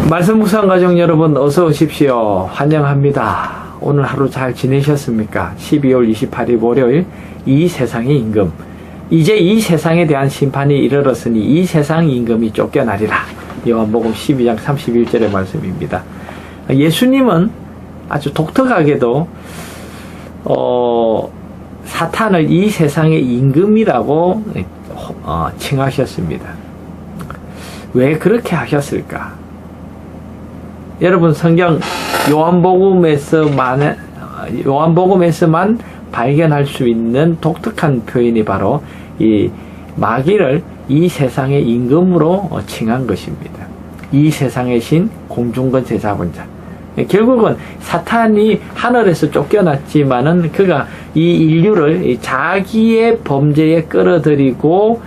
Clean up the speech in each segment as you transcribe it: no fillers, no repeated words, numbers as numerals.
말씀 묵상 가족 여러분 어서 오십시오. 환영합니다. 오늘 하루 잘 지내셨습니까? 12월 28일 월요일 이 세상의 임금. 이제 이 세상에 대한 심판이 이르렀으니 이 세상 임금이 쫓겨나리라. 요한복음 12장 31절의 말씀입니다. 예수님은 아주 독특하게도 사탄을 이 세상의 임금이라고 칭하셨습니다. 왜 그렇게 하셨을까? 여러분 성경 요한복음에서만 발견할 수 있는 독특한 표현이 바로 이 마귀를 이 세상의 임금으로 칭한 것입니다. 이 세상의 신 공중권세 잡은 자. 결국은 사탄이 하늘에서 쫓겨났지만은 그가 이 인류를 자기의 범죄에 끌어들이고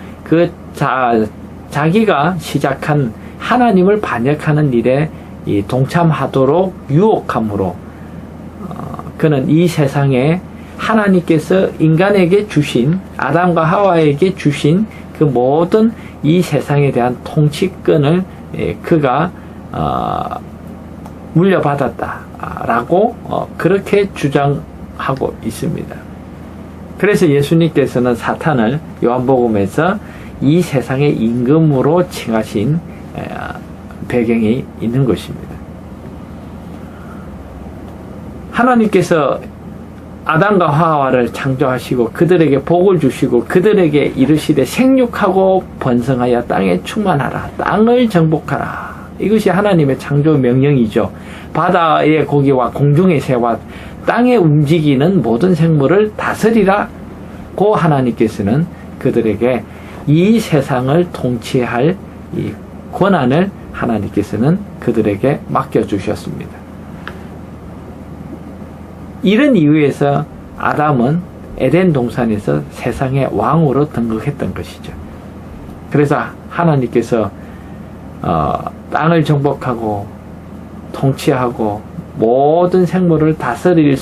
자기가 시작한 하나님을 반역하는 일에 동참하도록 유혹함으로 그는 이 세상에 하나님께서 인간에게 주신 아담과 하와에게 주신 그 모든 이 세상에 대한 통치권을 그가 물려받았다라고 그렇게 주장하고 있습니다. 그래서 예수님께서는 사탄을 요한복음에서 이 세상의 임금으로 칭하신 배경이 있는 것입니다. 하나님께서 아담과 하와를 창조하시고 그들에게 복을 주시고 그들에게 이르시되 생육하고 번성하여 땅에 충만하라. 땅을 정복하라. 이것이 하나님의 창조 명령이죠. 바다의 고기와 공중의 새와 땅에 움직이는 모든 생물을 다스리라고 하나님께서는 그들에게 이 세상을 통치할 이 권한을 하나님께서는 그들에게 맡겨주셨습니다. 이런 이유에서 아담은 에덴 동산에서 세상의 왕으로 등극했던 것이죠. 그래서 하나님께서 땅을 정복하고 통치하고 모든 생물을 다스릴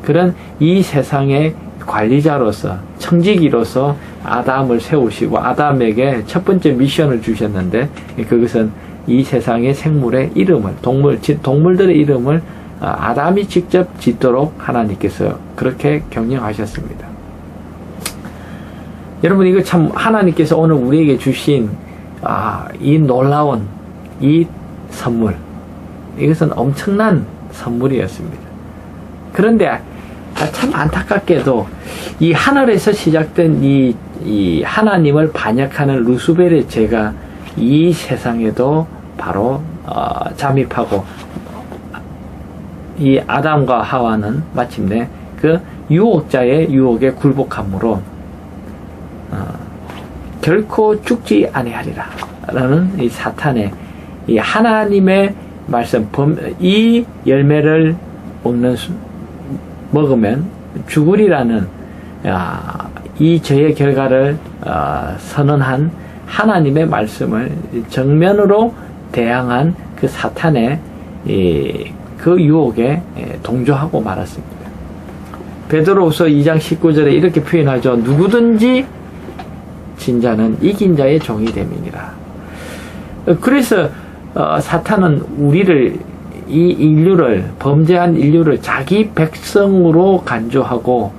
그런 이 세상의 관리자로서 청지기로서 아담을 세우시고 아담에게 첫 번째 미션을 주셨는데 그것은 이 세상의 생물의 이름을 동물들의 이름을 아담이 직접 짓도록 하나님께서 그렇게 경영하셨습니다. 여러분 이거 참 하나님께서 오늘 우리에게 주신 이 놀라운 이 선물, 이것은 엄청난 선물이었습니다. 그런데 참 안타깝게도 이 하늘에서 시작된 이 하나님을 반역하는 루스벨의 죄가 이 세상에도 바로 잠입하고 이 아담과 하와는 마침내 그 유혹자의 유혹에 굴복함으로 결코 죽지 아니하리라 라는 이 사탄의 이 하나님의 말씀, 이 열매를 먹으면 죽으리라는 이 죄의 결과를 선언한 하나님의 말씀을 정면으로 대항한 그 사탄의 그 유혹에 동조하고 말았습니다. 베드로후서 2장 19절에 이렇게 표현하죠. 누구든지 진 자는 이긴 자의 종이 됨이니라. 그래서 사탄은 우리를 이 인류를 범죄한 인류를 자기 백성으로 간주하고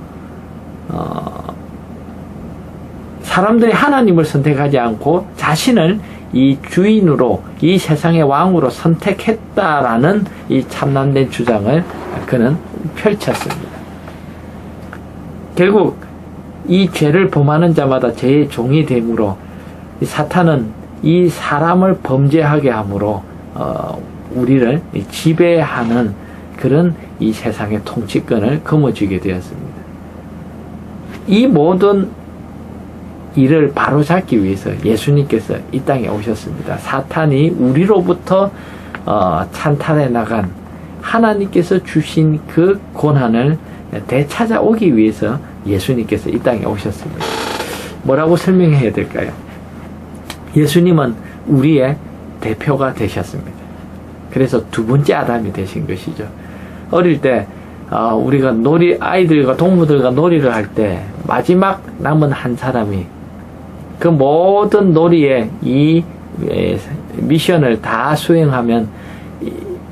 사람들이 하나님을 선택하지 않고 자신을 이 주인으로 이 세상의 왕으로 선택했다라는 이 참남된 주장을 그는 펼쳤습니다. 결국 이 죄를 범하는 자마다 죄의 종이 되므로 사탄은 이 사람을 범죄하게 함으로 우리를 지배하는 그런 이 세상의 통치권을 거머쥐게 되었습니다. 이 모든 이를 바로잡기 위해서 예수님께서 이 땅에 오셨습니다. 사탄이 우리로부터 찬탈해 나간 하나님께서 주신 그 고난을 되찾아오기 위해서 예수님께서 이 땅에 오셨습니다. 뭐라고 설명해야 될까요? 예수님은 우리의 대표가 되셨습니다. 그래서 두 번째 아담이 되신 것이죠. 어릴 때 우리가 아이들과 동무들과 놀이를 할 때 마지막 남은 한 사람이 그 모든 놀이에 이 미션을 다 수행하면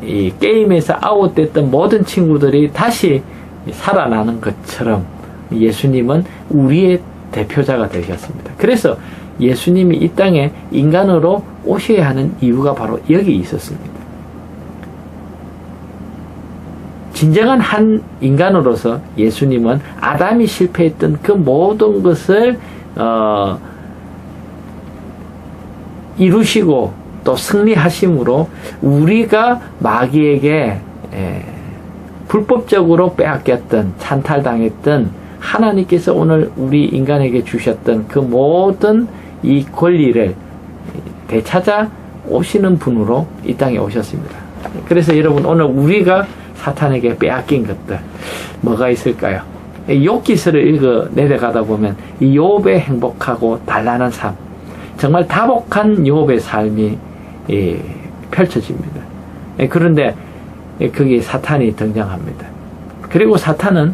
이 게임에서 아웃됐던 모든 친구들이 다시 살아나는 것처럼 예수님은 우리의 대표자가 되셨습니다. 그래서 예수님이 이 땅에 인간으로 오셔야 하는 이유가 바로 여기 있었습니다. 진정한 한 인간으로서 예수님은 아담이 실패했던 그 모든 것을 이루시고 또 승리하심으로 우리가 마귀에게 불법적으로 빼앗겼던 찬탈당했던 하나님께서 오늘 우리 인간에게 주셨던 그 모든 이 권리를 되찾아 오시는 분으로 이 땅에 오셨습니다. 그래서 여러분 오늘 우리가 사탄에게 빼앗긴 것들 뭐가 있을까요? 욥기서를 읽어 내려가다 보면 이 욥의 행복하고 단란한 삶, 정말 다복한 욥의 삶이 펼쳐집니다. 그런데 거기에 사탄이 등장합니다. 그리고 사탄은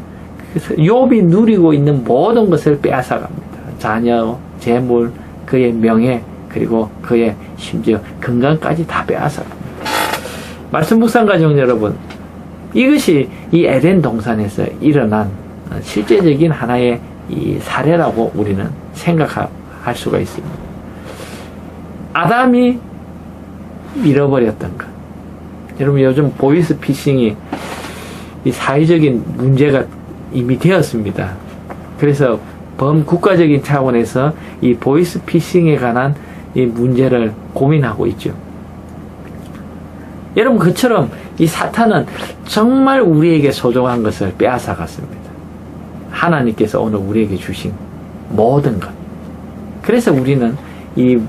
욥이 누리고 있는 모든 것을 빼앗아갑니다. 자녀, 재물, 그의 명예, 그리고 그의 심지어 건강까지 다 빼앗아갑니다. 말씀 묵상 가족 여러분, 이것이 이 에덴 동산에서 일어난 실제적인 하나의 이 사례라고 우리는 생각할 수가 있습니다. 아담이 잃어버렸던 것. 여러분 요즘 보이스피싱이 이 사회적인 문제가 이미 되었습니다. 그래서 범국가적인 차원에서 이 보이스피싱에 관한 이 문제를 고민하고 있죠. 여러분 그처럼 이 사탄은 정말 우리에게 소중한 것을 빼앗아 갔습니다. 하나님께서 오늘 우리에게 주신 모든 것. 그래서 우리는 이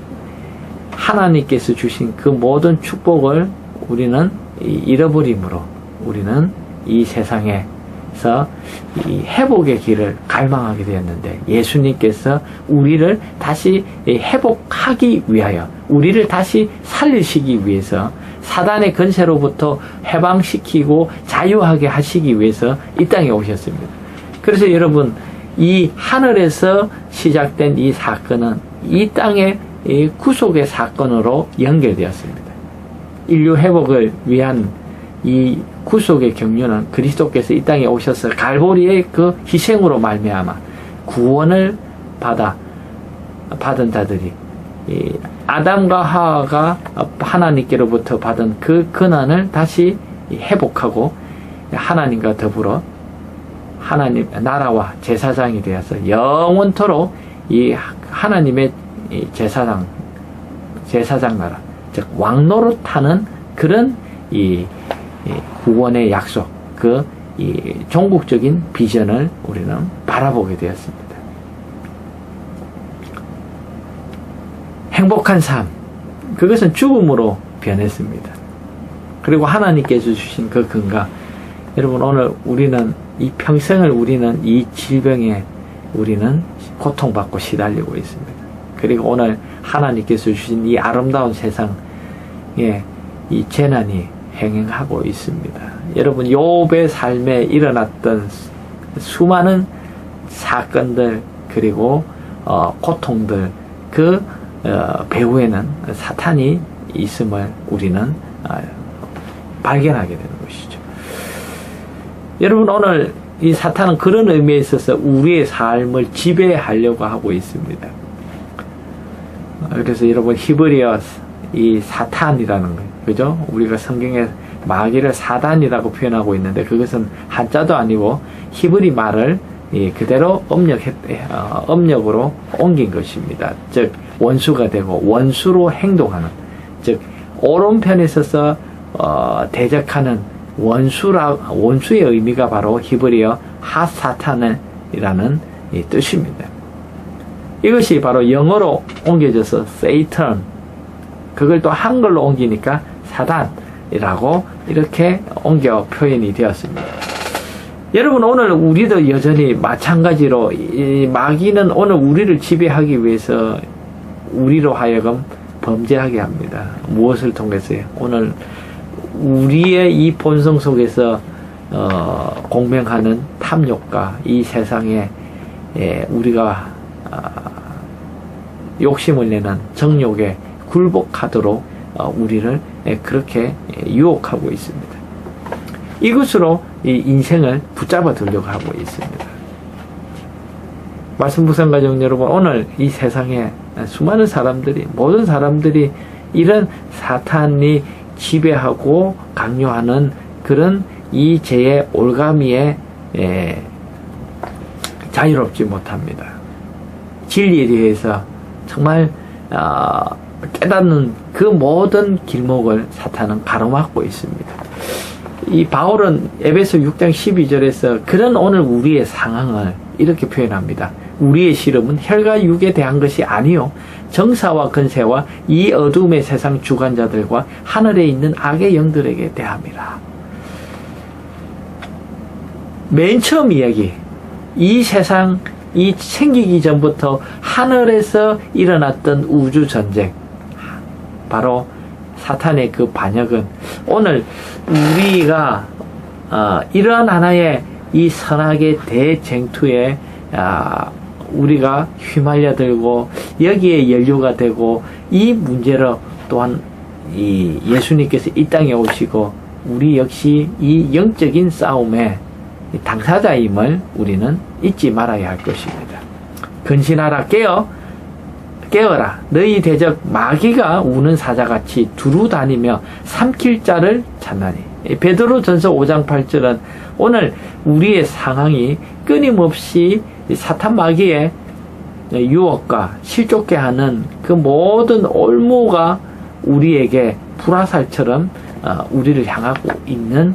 하나님께서 주신 그 모든 축복을 우리는 잃어버림으로 우리는 이 세상에서 이 회복의 길을 갈망하게 되었는데 예수님께서 우리를 다시 회복하기 위하여 우리를 다시 살리시기 위해서 사단의 권세로부터 해방시키고 자유하게 하시기 위해서 이 땅에 오셨습니다. 그래서 여러분 이 하늘에서 시작된 이 사건은 이 땅의 구속의 사건으로 연결되었습니다. 인류 회복을 위한 이 구속의 경륜은 그리스도께서 이 땅에 오셔서 갈보리의 그 희생으로 말미암아 구원을 받은 자들이 아담과 하와가 하나님께로부터 받은 그 권한을 다시 회복하고 하나님과 더불어 하나님 나라와 제사장이 되어서 영원토록 이 하나님의 제사장 나라, 즉 왕노릇하는 그런 이 구원의 약속, 그 이 종국적인 비전을 우리는 바라보게 되었습니다. 행복한 삶, 그것은 죽음으로 변했습니다. 그리고 하나님께서 주신 그 건강, 여러분 오늘 우리는 이 평생을 우리는 이 질병에 우리는 고통받고 시달리고 있습니다. 그리고 오늘 하나님께서 주신 이 아름다운 세상에 이 재난이 행행하고 있습니다. 여러분 욥의 삶에 일어났던 수많은 사건들 그리고 고통들 그 배후에는 사탄이 있음을 우리는 발견하게 되는 것이죠. 여러분 오늘 이 사탄은 그런 의미에 있어서 우리의 삶을 지배하려고 하고 있습니다. 그래서 여러분 히브리어 이 사탄이라는 거예요. 그죠? 우리가 성경에 마귀를 사단이라고 표현하고 있는데 그것은 한자도 아니고 히브리 말을 그대로 음력으로 옮긴 것입니다. 즉 원수가 되고 원수로 행동하는, 즉 오른편에 있어서 대적하는 원수의 의미가 바로 히브리어 하사탄이라는 뜻입니다. 이것이 바로 영어로 옮겨져서 Satan, 그걸 또 한글로 옮기니까 사단이라고 이렇게 옮겨 표현이 되었습니다. 여러분 오늘 우리도 여전히 마찬가지로 이 마귀는 오늘 우리를 지배하기 위해서 우리로 하여금 범죄하게 합니다. 무엇을 통해서요? 오늘 우리의 이 본성 속에서 공명하는 탐욕과 이 세상에 우리가 욕심을 내는 정욕의 굴복하도록 우리를 그렇게 유혹하고 있습니다. 이것으로 이 인생을 붙잡아 두려고 하고 있습니다. 말씀 묵상 가족 여러분, 오늘 이 세상에 수많은 사람들이, 모든 사람들이 이런 사탄이 지배하고 강요하는 그런 이 죄의 올가미에 자유롭지 못합니다. 진리에 대해서 정말 깨닫는 그 모든 길목을 사탄은 가로막고 있습니다. 이 바울은 에베소 6장 12절에서 그런 오늘 우리의 상황을 이렇게 표현합니다. 우리의 시름은 혈과 육에 대한 것이 아니요 정사와 근세와 이 어둠의 세상 주관자들과 하늘에 있는 악의 영들에게 대함이라. 맨 처음 이야기, 이 세상 이 생기기 전부터 하늘에서 일어났던 우주 전쟁, 바로 사탄의 그 반역은 오늘 우리가 이러한 하나의 이 선악의 대쟁투에 우리가 휘말려들고 여기에 연루가 되고 이 문제로 또한 이 예수님께서 이 땅에 오시고 우리 역시 이 영적인 싸움의 당사자임을 우리는 잊지 말아야 할 것입니다. 근신하라, 깨어라. 너희 대적 마귀가 우는 사자같이 두루 다니며 삼킬 자를 찾나니. 베드로전서 5장 8절은 오늘 우리의 상황이 끊임없이 사탄 마귀의 유혹과 실족케 하는 그 모든 올무가 우리에게 불화살처럼 우리를 향하고 있는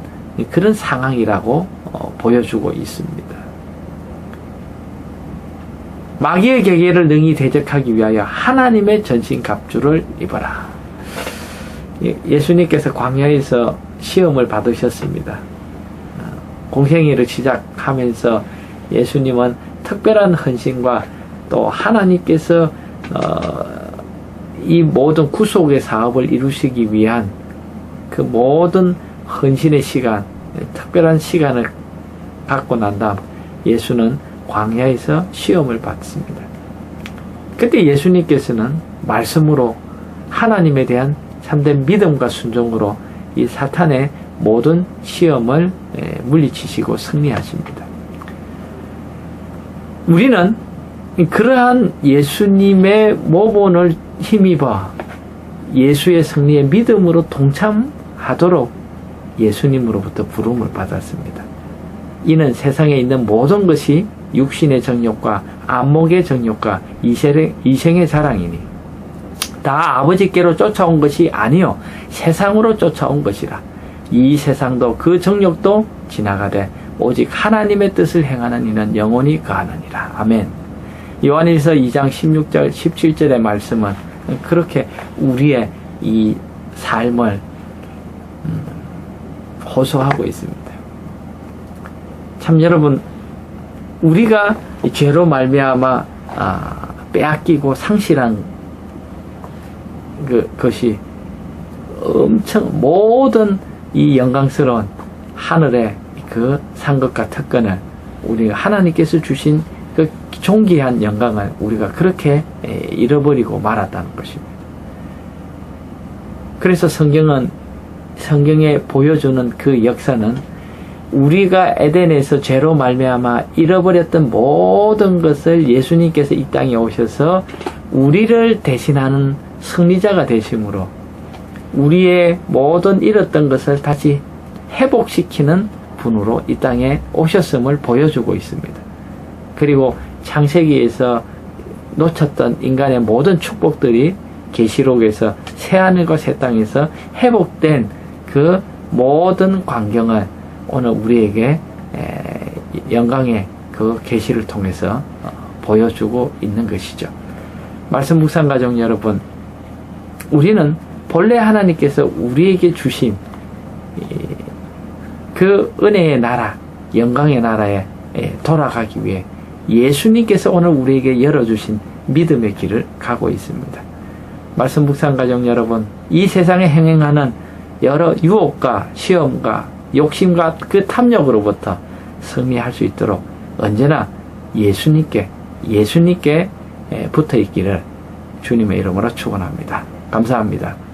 그런 상황이라고 보여주고 있습니다. 마귀의 계계를 능히 대적하기 위하여 하나님의 전신갑주를 입어라. 예수님께서 광야에서 시험을 받으셨습니다. 공생애를 시작하면서 예수님은 특별한 헌신과 또 하나님께서 이 모든 구속의 사업을 이루시기 위한 그 모든 헌신의 시간, 특별한 시간을 갖고 난 다음 예수는 광야에서 시험을 받습니다. 그때 예수님께서는 말씀으로 하나님에 대한 참된 믿음과 순종으로 이 사탄의 모든 시험을 물리치시고 승리하십니다. 우리는 그러한 예수님의 모본을 힘입어 예수의 승리에 믿음으로 동참하도록 예수님으로부터 부름을 받았습니다. 이는 세상에 있는 모든 것이 육신의 정욕과 안목의 정욕과 이생의 자랑이니 다 아버지께로 쫓아온 것이 아니요 세상으로 쫓아온 것이라. 이 세상도 그 정욕도 지나가되 오직 하나님의 뜻을 행하는 이는 영원히 거하느니라. 아멘. 요한일서 2장 16절 17절의 말씀은 그렇게 우리의 이 삶을 호소하고 있습니다. 참 여러분, 우리가 죄로 말미암아 빼앗기고 상실한 것이 엄청 모든 이 영광스러운 하늘의 그 상급과 특권을 우리가 하나님께서 주신 그 존귀한 영광을 우리가 그렇게 잃어버리고 말았다는 것입니다. 그래서 성경에 보여주는 그 역사는 우리가 에덴에서 죄로 말미암아 잃어버렸던 모든 것을 예수님께서 이 땅에 오셔서 우리를 대신하는 승리자가 되심으로 우리의 모든 잃었던 것을 다시 회복시키는 분으로 이 땅에 오셨음을 보여주고 있습니다. 그리고 창세기에서 놓쳤던 인간의 모든 축복들이 계시록에서 새하늘과 새 땅에서 회복된 그 모든 광경을 오늘 우리에게 영광의 그 계시를 통해서 보여주고 있는 것이죠. 말씀 묵상 가족 여러분, 우리는 본래 하나님께서 우리에게 주신 그 은혜의 나라, 영광의 나라에 돌아가기 위해 예수님께서 오늘 우리에게 열어주신 믿음의 길을 가고 있습니다. 말씀 묵상 가족 여러분, 이 세상에 행행하는 여러 유혹과 시험과 욕심과 그 탐욕으로부터 승리할 수 있도록 언제나 예수님께 붙어 있기를 주님의 이름으로 축원합니다. 감사합니다.